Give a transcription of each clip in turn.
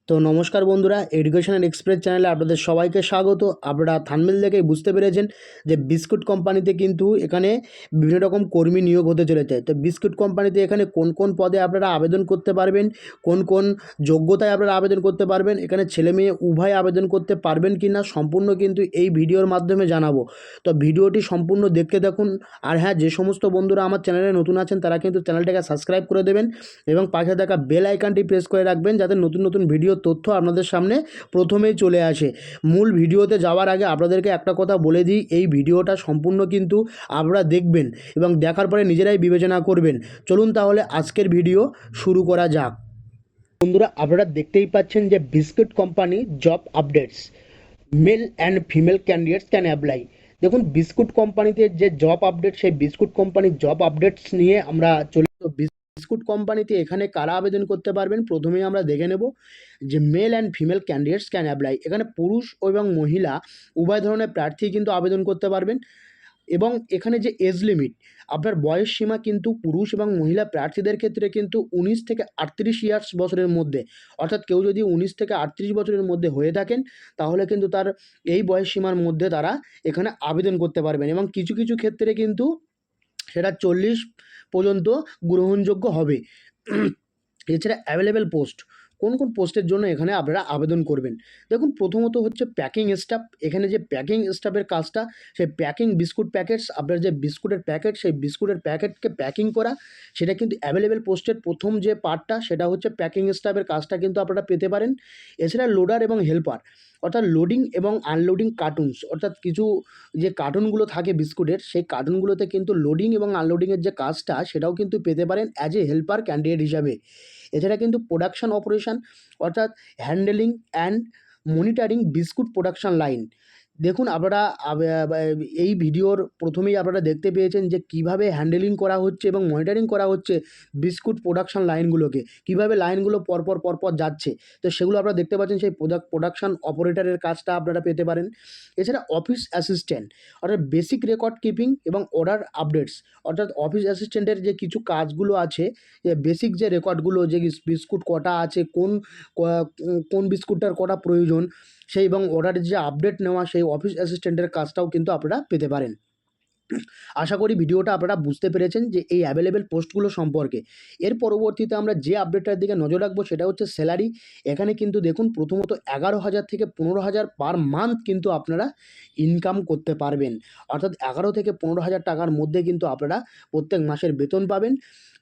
তো নমস্কার বন্ধুরা, এডুকেশনাল এক্সপ্রেস চ্যানেলে আপনাদের সবাইকে স্বাগত। আপনারা থাম্বনেল দেখেই বুঝতে পেরেছেন যে বিস্কুট কোম্পানিতে কিন্তু এখানে বিভিন্ন রকম কর্মী নিয়োগ হতে চলেছে। তো বিস্কুট কোম্পানিতে এখানে কোন কোন পদে আপনারা আবেদন করতে পারবেন, কোন কোন যোগ্যতায় আপনারা আবেদন করতে পারবেন, এখানে ছেলে মেয়ে উভয় আবেদন করতে পারবেন কি না সম্পূর্ণ কিন্তু এই ভিডিওর মাধ্যমে জানাবো। তো ভিডিওটি সম্পূর্ণ দেখতে দেখুন। আর হ্যাঁ, যে সমস্ত বন্ধুরা আমার চ্যানেলে নতুন আছেন তারা কিন্তু চ্যানেলটাকে সাবস্ক্রাইব করে দেবেন এবং পাশে থাকা বেল আইকনটি প্রেস করে রাখবেন যাতে নতুন নতুন ভিডিও তথ্য আপনাদের সামনে প্রথমেই চলে আসে। মূল ভিডিওতে যাওয়ার আগে আপনাদেরকে একটা কথা বলে দিই, এই ভিডিওটা সম্পূর্ণ কিন্তু আপনারা দেখবেন এবং দেখার পরে নিজেরাই বিবেচনা করবেন। চলুন তাহলে আজকের ভিডিও শুরু করা যাক। বন্ধুরা, আপনারা দেখতেই পাচ্ছেন যে biscuit company job updates, male and female candidates can apply. দেখুন, বিস্কুট কোম্পানিতে যে জব আপডেট, সেই বিস্কুট কোম্পানির জব আপডেটস নিয়ে আমরা চলে। তো বিস্কুট কোম্পানিতে এখানে কারা আবেদন করতে পারবেন প্রথমেই আমরা দেখে নেব যে male and female candidates can apply. এখানে পুরুষ এবং মহিলা উভয় ধরনের প্রার্থী কিন্তু আবেদন করতে পারবেন এবং এখানে যে এজ লিমিট, আপনার বয়স সীমা কিন্তু পুরুষ এবং মহিলা প্রার্থীদের ক্ষেত্রে কিন্তু 19 থেকে 38 ইয়ার্স বছরের মধ্যে, অর্থাৎ কেউ যদি 19 থেকে 38 বছরের মধ্যে হয়ে থাকেন তাহলে কিন্তু তার এই বয়স সীমার মধ্যে তারা এখানে আবেদন করতে পারবেন এবং কিছু কিছু ক্ষেত্রে কিন্তু সেটা 40 পর্যন্ত গ্রহণযোগ্য হবে। এছাড়া অ্যাভেলেবেল পোস্ট, কোন কোন পোস্টের জন্য এখানে আপনারা আবেদন করবেন। দেখুন, প্রথমত হচ্ছে প্যাকিং স্টাফ। এখানে যে প্যাকিং স্টাফের কাজটা, সেই প্যাকিং বিস্কুট প্যাকেটস, আপনার যে বিস্কুটের প্যাকেট, সেই বিস্কুটের প্যাকেটকে প্যাকিং করা, সেটা কিন্তু অ্যাভেলেবেল পোস্টের প্রথম যে পার্টটা সেটা হচ্ছে প্যাকিং স্টাফের কাজটা কিন্তু আপনারা পেতে পারেন। এছাড়া লোডার এবং হেল্পার, অর্থাৎ লোডিং এবং আনলোডিং কার্টুনস, অর্থাৎ কিছু যে কার্টুনগুলো থাকে বিস্কুটের, সেই কার্টুনগুলোতে কিন্তু লোডিং এবং আনলোডিংয়ের যে কাজটা সেটাও কিন্তু পেতে পারেন অ্যাজ এ হেল্পার ক্যান্ডিডেট হিসাবে। এছাড়া কিন্তু প্রোডাকশন অপারেশন, অর্থাৎ handling and monitoring biscuit production line. দেখুন, আপনারা এই ভিডিওর প্রথমেই আপনারা দেখতে পেয়েছেন যে কিভাবে হ্যান্ডেলিং করা হচ্ছে এবং মনিটরিং করা হচ্ছে বিস্কুট প্রোডাকশন লাইনগুলোকে, কিভাবে লাইনগুলো পরপর পরপর যাচ্ছে। তো সেগুলো আপনারা দেখতে পাচ্ছেন, সেই প্রোডাকশন অপারেটরের কাজটা আপনারা পেতে পারেন। এছাড়া অফিস অ্যাসিস্ট্যান্ট, অর্থাৎ বেসিক রেকর্ড কিপিং এবং অর্ডার আপডেটস, অর্থাৎ অফিস অ্যাসিস্ট্যান্টের যে কিছু কাজগুলো আছে, যে বেসিক যে রেকর্ডগুলো, যে বিস্কুট কটা আছে, কোন বিস্কুটটার কটা প্রয়োজন, সেই এবং অর্ডারের যে আপডেট নেওয়া, সেই অফিস অ্যাসিস্ট্যান্টের কাজটাও কিন্তু আপনারা পেতে পারেন। আশা করি ভিডিওটা আপনারা বুঝতে পেরেছেন যে এই অ্যাভেলেবেল পোস্টগুলো সম্পর্কে। এর পরবর্তীতে আমরা যে আপডেটটার দিকে নজর রাখবো সেটা হচ্ছে স্যালারি। এখানে কিন্তু দেখুন, প্রথমত 11,000 থেকে 15,000 পার মান্থ কিন্তু আপনারা ইনকাম করতে পারবেন, অর্থাৎ 11 থেকে 15,000 টাকার মধ্যে কিন্তু আপনারা প্রত্যেক মাসের বেতন পাবেন।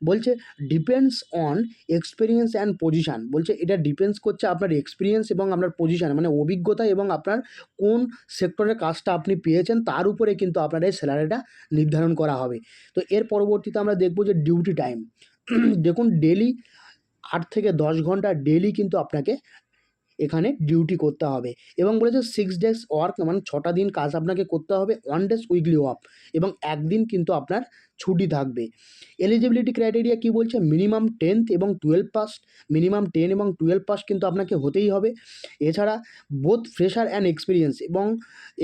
বলছে depends on experience and position, বলছে এটা ডিপেন্ডস করছে আপনার এক্সপিরিয়েন্স এবং আপনার পজিশান, মানে অভিজ্ঞতা এবং আপনার কোন সেক্টরের কাজটা আপনি পেয়েছেন তার উপরে কিন্তু আপনার এই স্যালারিটা নির্ধারণ করা হবে। তো এর পরবর্তীতে আমরা দেখব যে ডিউটি টাইম। দেখুন, ডেলি 8 থেকে 10 ঘন্টা ডেলি কিন্তু আপনাকে এখানে ডিউটি করতে হবে এবং বলেছে 6 ডেজ ওয়ার্ক, মানে 6টা দিন কাজ আপনাকে করতে হবে, 1 ডেজ উইকলি অফ এবং একদিন কিন্তু আপনার ছুটি থাকবে। এলিজিবিলিটি ক্রাইটেরিয়া কি বলছে, মিনিমাম 10th এবং 12 পাস, মিনিমাম 10 এবং 12 পাস কিন্তু আপনাকে হতেই হবে। এছাড়া বোথ ফ্রেশার অ্যান্ড এক্সপিরিয়েন্স, এবং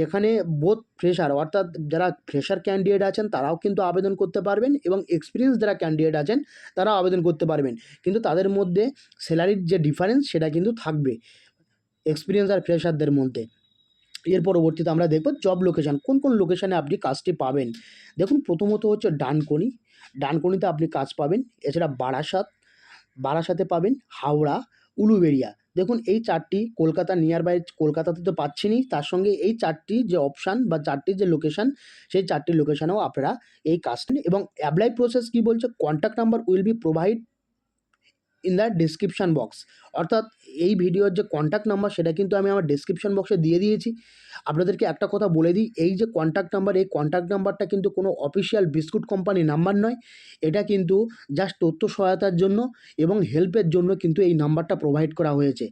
এখানে বোথ ফ্রেশার, অর্থাৎ যারা ফ্রেশার ক্যান্ডিডেট আছেন তারাও কিন্তু আবেদন করতে পারবেন এবং এক্সপিরিয়েন্স যারা ক্যান্ডিডেট আছেন তারাও আবেদন করতে পারবেন, কিন্তু তাদের মধ্যে স্যালারির যে ডিফারেন্স সেটা কিন্তু থাকবে এক্সপিরিয়েন্স আর ফ্রেশারদের মধ্যে। এর পরবর্তীতে আমরা দেখব জব লোকেশান, কোন কোন লোকেশানে আপনি কাজটি পাবেন। দেখুন, প্রথমত হচ্ছে ডানকুনি, ডানকুনিতে আপনি কাজ পাবেন। এছাড়া বারাসাতে পাবেন, হাওড়া, উলুবেড়িয়া। দেখুন, এই 4টি কলকাতা নিয়ার বাই, কলকাতাতে তো পাচ্ছেনই, তার সঙ্গে এই 4টি যে অপশান বা 4টি যে লোকেশান, সেই 4টি লোকেশানেও আপনারা এই কাজটি। এবং অ্যাপ্লাই প্রসেস কী বলছে, contact number will be provide in the description box, অর্থাৎ এই ভিডিওর যে কন্ট্যাক্ট নাম্বার সেটা কিন্তু আমি আমার ডেসক্রিপশান বক্সে দিয়ে দিয়েছি। আপনাদেরকে একটা কথা বলে দিই, এই যে কন্ট্যাক্ট নাম্বার, এই কন্ট্যাক্ট নাম্বারটা কিন্তু কোনো অফিসিয়াল বিস্কুট কোম্পানির নাম্বার নয়, এটা কিন্তু জাস্ট তথ্য সহায়তার জন্য এবং হেল্পের জন্য কিন্তু এই নাম্বারটা প্রোভাইড করা হয়েছে।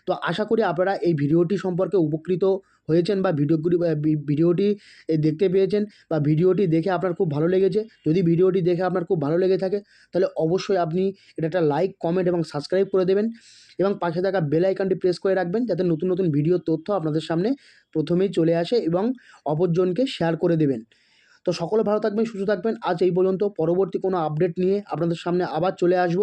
তো আশা করি আপনারা এই ভিডিওটি সম্পর্কে উপকৃত হয়েছেন বা ভিডিওটি দেখতে পেয়েছেন বা ভিডিওটি দেখে আপনার খুব ভালো লেগেছে। যদি ভিডিওটি দেখে আপনার খুব ভালো লেগে থাকে তাহলে অবশ্যই আপনি এটা একটা লাইক, কমেন্ট এবং সাবস্ক্রাইব করে দেবেন এবং পাশে থাকা বেল আইকনটি প্রেস করে রাখবেন যাতে নতুন নতুন ভিডিওর তথ্য আপনাদের সামনে প্রথমেই চলে আসে এবং অপরজনকে শেয়ার করে দেবেন। তো সকলে ভালো থাকবেন, সুস্থ থাকবেন। আজ এই পর্যন্ত, পরবর্তী কোনো আপডেট নিয়ে আপনাদের সামনে আবার চলে আসবো।